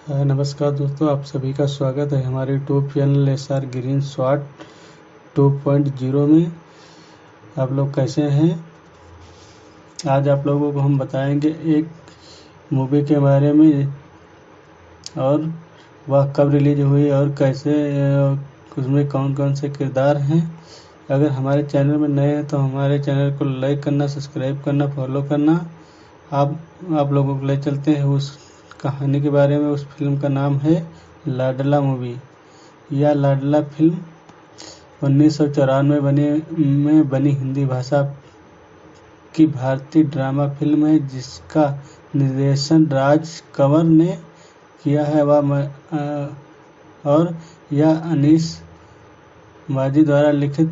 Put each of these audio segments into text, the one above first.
नमस्कार दोस्तों, आप सभी का स्वागत है हमारे YouTube channel SR green shot 2.0 में। आप लोग कैसे हैं? आज आप लोगों को हम बताएंगे एक मूवी के बारे में और वह कब रिलीज हुई और कैसे उसमें कौन कौन से किरदार हैं। अगर हमारे चैनल में नए हैं तो हमारे चैनल को लाइक करना, सब्सक्राइब करना, फॉलो करना। आप लोगों को ले चलते हैं उस कहानी के बारे में। उस फिल्म का नाम है लाडला मूवी। यह लाडला फिल्म 1994 में बनी हिंदी भाषा की भारतीय ड्रामा फिल्म है, जिसका निर्देशन राज कंवर ने किया है और यह अनीस माजी द्वारा लिखित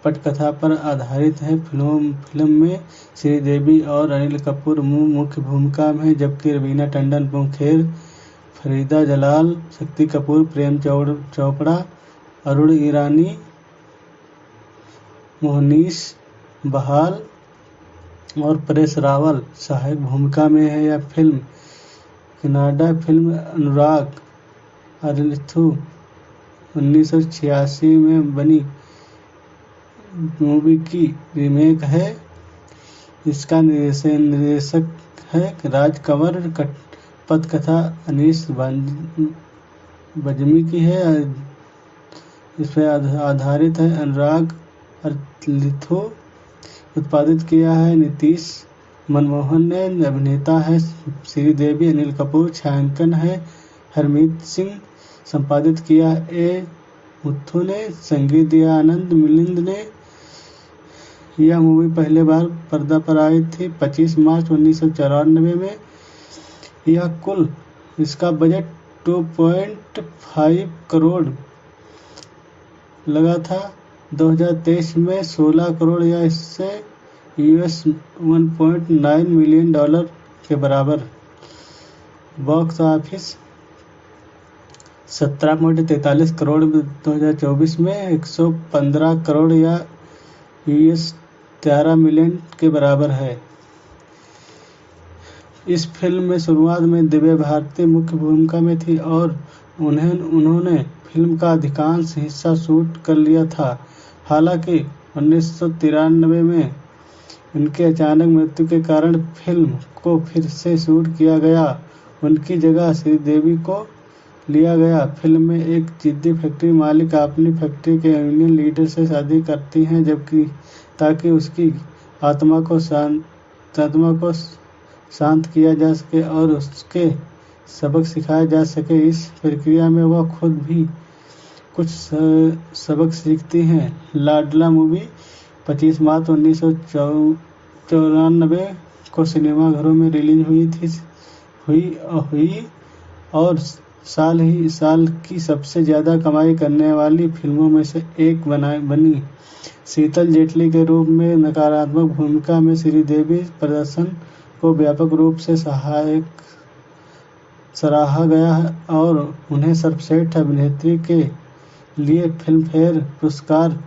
पटकथा पर आधारित है। फिल्म में श्रीदेवी और अनिल कपूर मुख्य भूमिका में, जबकि रवीना टंडन मुंगेर, फरीदा जलाल, शक्ति कपूर, प्रेम चोपड़ा, अरुण ईरानी, मोहनीश बहाल और परेश रावल सहायक भूमिका में है। यह फिल्म कन्नड़ फिल्म अनुराग अरिथ्रू 1986 में बनी मूवी की रीमेक है। इसका निर्देशक है राज कंवर। पटकथा अनीस बज्मी की है। इस पर आधारित है। अनुराग अरिथ्रू उत्पादित किया है नीतीश मनमोहन ने। अभिनेता है श्रीदेवी, अनिल कपूर। छायांकन है हरमीत सिंह। संपादित किया ए मुथु ने। संगीत दिया आनंद मिलिंद ने। यह मूवी पहले बार पर्दा पर आई थी 25 मार्च 1994 में। यह कुल इसका बजट 2.5 करोड़ लगा था। 2023 में 16 करोड़ या इससे $1.9 मिलियन के बराबर। बॉक्स ऑफिस 17.43 करोड़ 2024 में, 115 करोड़ या $13 मिलियन के बराबर है। इस फिल्म में शुरुआत में दिव्या भारती मुख्य भूमिका में थी और उन्होंने फिल्म का अधिकांश हिस्सा शूट कर लिया था। हालांकि 1993 में उनके अचानक मृत्यु के कारण फिल्म को फिर से शूट किया गया। उनकी जगह श्रीदेवी को लिया गया। फिल्म में एक जिद्दी फैक्ट्री मालिक अपनी फैक्ट्री के यूनियन लीडर से शादी करती हैं, ताकि उसकी आत्मा को शांत किया जा सके और उसके सबक सिखाया जा सके। इस प्रक्रिया में वह खुद भी कुछ सबक सीखती हैं। लाडला मूवी 25 मार्च 1994 को सिनेमाघरों में रिलीज हुई और साल की सबसे ज़्यादा कमाई करने वाली फिल्मों में से एक बनी। शीतल जेटली के रूप में नकारात्मक भूमिका में श्रीदेवी प्रदर्शन को व्यापक रूप से सराहा गया और उन्हें सर्वश्रेष्ठ अभिनेत्री के लिए फिल्मफेयर पुरस्कार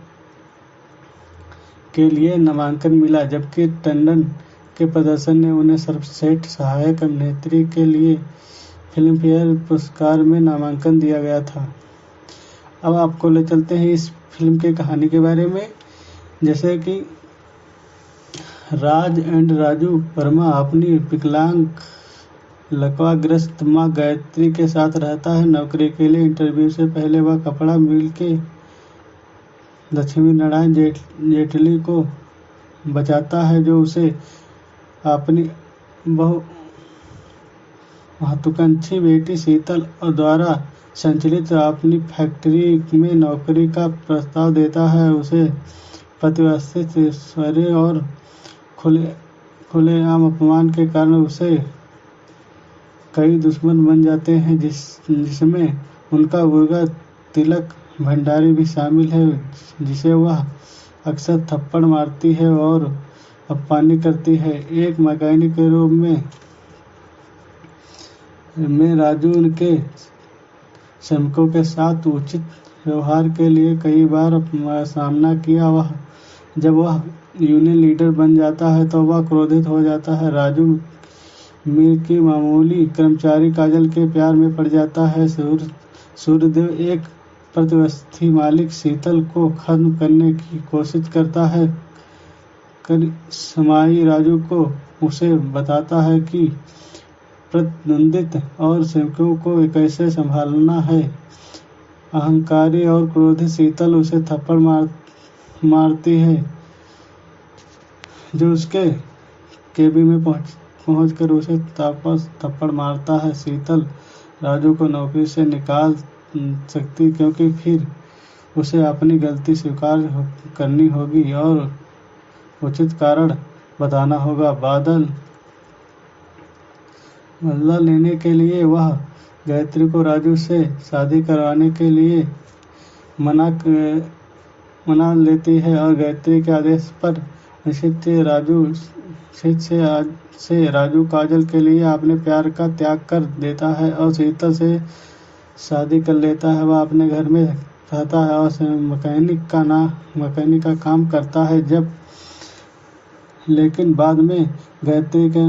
के लिए नामांकन मिला, जबकि टंडन के प्रदर्शन ने उन्हें सर्वश्रेष्ठ सहायक अभिनेत्री के लिए फिल्मफेयर पुरस्कार में नामांकन दिया गया था। अब आपको ले चलते हैं इस फिल्म की कहानी के बारे में। जैसे कि राज एंड राजू वर्मा अपनी विकलांग लकवाग्रस्त मां गायत्री के साथ रहता है। नौकरी के लिए इंटरव्यू से पहले वह कपड़ा मिल के लक्ष्मी नारायण जेटली को बचाता है, जो उसे अपनी महत्वाकांक्षी बेटी शीतल द्वारा संचालित अपनी फैक्ट्री में नौकरी का प्रस्ताव देता है। उसे प्रतिष्ठित ऐश्वर्य और खुलेआम अपमान के कारण उसे कई दुश्मन बन जाते हैं, जिसमें उनका बुर्गा तिलक भंडारी भी शामिल है, जिसे वह अक्सर थप्पड़ मारती है और अपमानित करती है। एक मैकेनिक के रूप में राजू उनके श्रमिकों के साथ उचित व्यवहार के लिए कई बार सामना किया। जब वह यूनियन लीडर बन जाता है तो वह क्रोधित हो जाता है। राजू मिल की मामूली कर्मचारी काजल के प्यार में पड़ जाता है। सूर्यदेव एक प्रतिस्पर्धी मालिक शीतल को खत्म करने की कोशिश करता है। समाई राजू को उसे बताता है कि प्रतिद्वंदित और सेवकों को कैसे संभालना है। अहंकारी और क्रोधित शीतल उसे थप्पड़ मारती है, जो उसके केबिन में पहुंचकर उसे वापस थप्पड़ मारता है। शीतल राजू को नौकरी से निकाल सकती, क्योंकि फिर उसे अपनी गलती स्वीकार करनी होगी और उचित कारण बताना होगा। बदला लेने के लिए वह गायत्री को राजू से शादी करवाने के लिए मना लेती है और गायत्री के आदेश पर निश्चित से राजू काजल के लिए अपने प्यार का त्याग कर देता है और शीतल से शादी कर लेता है। वह अपने घर में रहता है और मैकेनिक का काम करता है। लेकिन बाद में गायत्री के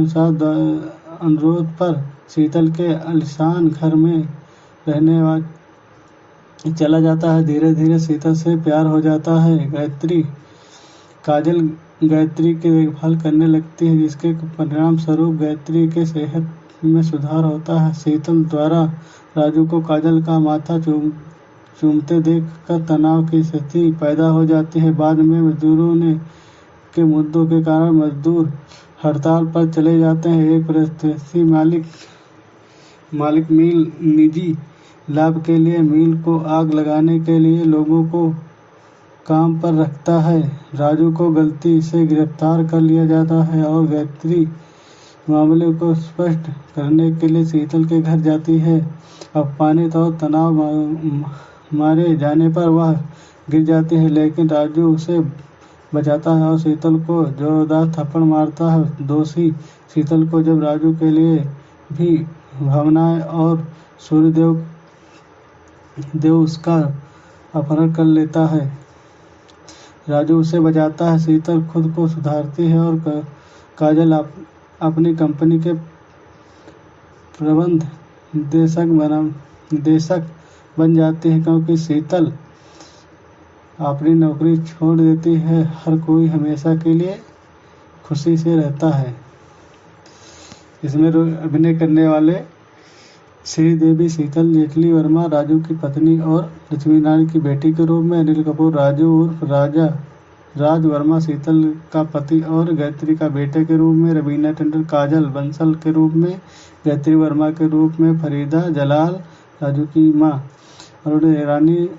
अनुरोध पर शीतल के आलीशान घर में रहने चला जाता है। धीरे धीरे शीतल से प्यार हो जाता है। काजल गायत्री की देखभाल करने लगती है, जिसके परिणाम स्वरूप गायत्री के सेहत में सुधार होता है। शीतल द्वारा राजू को काजल का माथा चूमते देखकर तनाव की स्थिति पैदा हो जाती है। बाद में मजदूरों के मुद्दों के कारण मजदूर हड़ताल पर चले जाते हैं। एक प्रतिस्पर्धी मालिक मिल निजी लाभ के लिए मिल को आग लगाने के लिए लोगों को काम पर रखता है। राजू को गलती से गिरफ्तार कर लिया जाता है और गायत्री मामले को स्पष्ट करने के लिए शीतल के घर जाती है। अपमानित और तनाव मारे जाने पर वह गिर जाती है, लेकिन राजू उसे बचाता है और शीतल को जोरदार थप्पड़ मारता है। दोषी शीतल को जब राजू के लिए भी भावनाएं और सूर्यदेव उसका अपहरण कर लेता है। राजू उसे बचाता है। शीतल खुद को सुधारती है और काजल अपनी कंपनी के प्रबंध निदेशक बन जाती है। क्योंकि शीतल अपनी नौकरी छोड़ देती है, हर कोई हमेशा के लिए खुशी से रहता है। इसमें अभिनय करने वाले श्रीदेवी शीतल जेटली वर्मा राजू की पत्नी और लक्ष्मी नारायण की बेटी के रूप में, अनिल कपूर राजू उर्फ राज वर्मा शीतल का पति और गायत्री का बेटे के रूप में, रवीना टंडन काजल बंसल के रूप में, गायत्री वर्मा के रूप में, फरीदा जलाल राजू की मां, अरुण ईरानी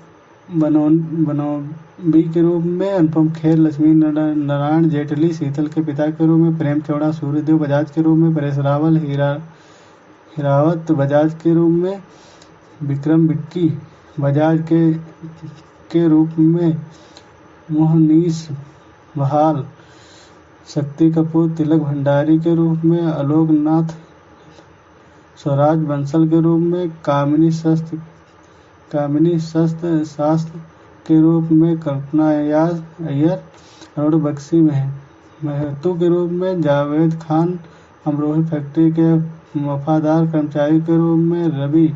बनोबी के रूप में, अनुपम खेर लक्ष्मी नारायण जेटली शीतल के पिता के रूप में, प्रेम चौड़ा सूर्यदेव बजाज के रूप में, परेश रावल हिरावत बजाज के रूप में, विक्रम विक्की बजाज के रूप में, मोहनीश बहाल, शक्ति कपूर तिलक भंडारी के रूप में, आलोक नाथ स्वराज बंसल के रूप में, कामिनी शास्त्र के रूप में, कल्पना अय्यर, अरुण बख्शी महतो के रूप में, जावेद खान अमरोही फैक्ट्री के वफादार कर्मचारी के रूप में, रवि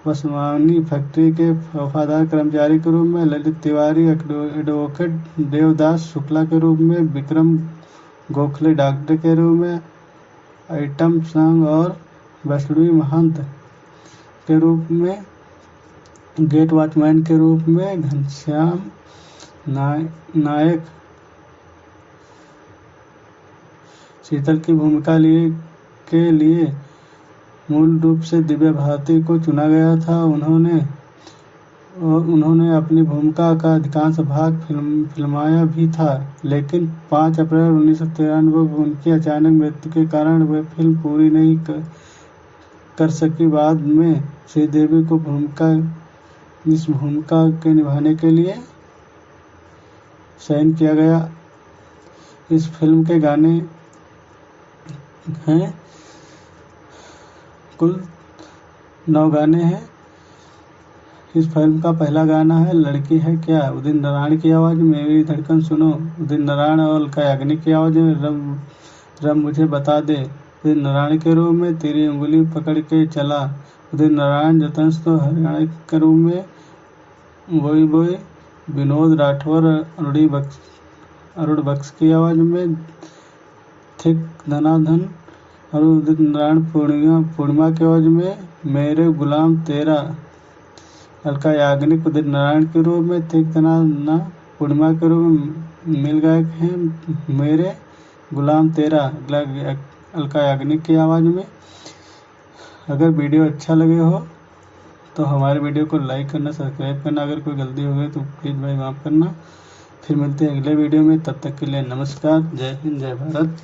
वसवानी फैक्ट्री के वफादार कर्मचारी के रूप में, ललित तिवारी एडवोकेट देवदास शुक्ला के रूप में, विक्रम गोखले डॉक्टर के रूप में, आइटम संघ और वैष्णवी महंत के रूप में, गेट वॉचमैन के रूप में, घनश्याम नायक शीतल की भूमिका के लिए मूल रूप से दिव्या भारती को चुना गया था। उन्होंने अपनी भूमिका का अधिकांश भाग फिल्माया भी था, लेकिन 5 अप्रैल 1993 को उनकी अचानक मृत्यु के कारण वे फिल्म पूरी नहीं कर सकी। बाद में श्रीदेवी को इस भूमिका के निभाने के लिए चयन किया गया। इस फिल्म के गाने हैं, कुल 9 गाने हैं। इस फिल्म का पहला गाना है लड़की है क्या, उदित नारायण की आवाज़ में, मेरी धड़कन सुनो उदित नारायण और अलका याग्निक की आवाज़ में, रब मुझे बता दे उदित नारायण के रूप में, तेरी उंगली पकड़ के चला, उदित नारायण, जतन तो हरियाणा के रूप में, वोई वोई, विनोद राठौर अरुण बख्श की आवाज में, थिक धनाधन और उदित नारायण पूर्णिमा की आवाज में, मेरे गुलाम तेरा, अलका याग्निक उदित नारायण के रूप में, थिक धनाधन पूर्णिमा के रूप में मिल गायक हैं, मेरे गुलाम तेरा, अलका याग्निक की आवाज में। अगर वीडियो अच्छा लगे हो तो हमारे वीडियो को लाइक करना, सब्सक्राइब करना। अगर कोई गलती हो गई तो प्लीज़ भाई माफ़ करना। फिर मिलते हैं अगले वीडियो में, तब तक के लिए नमस्कार। जय हिंद, जय भारत।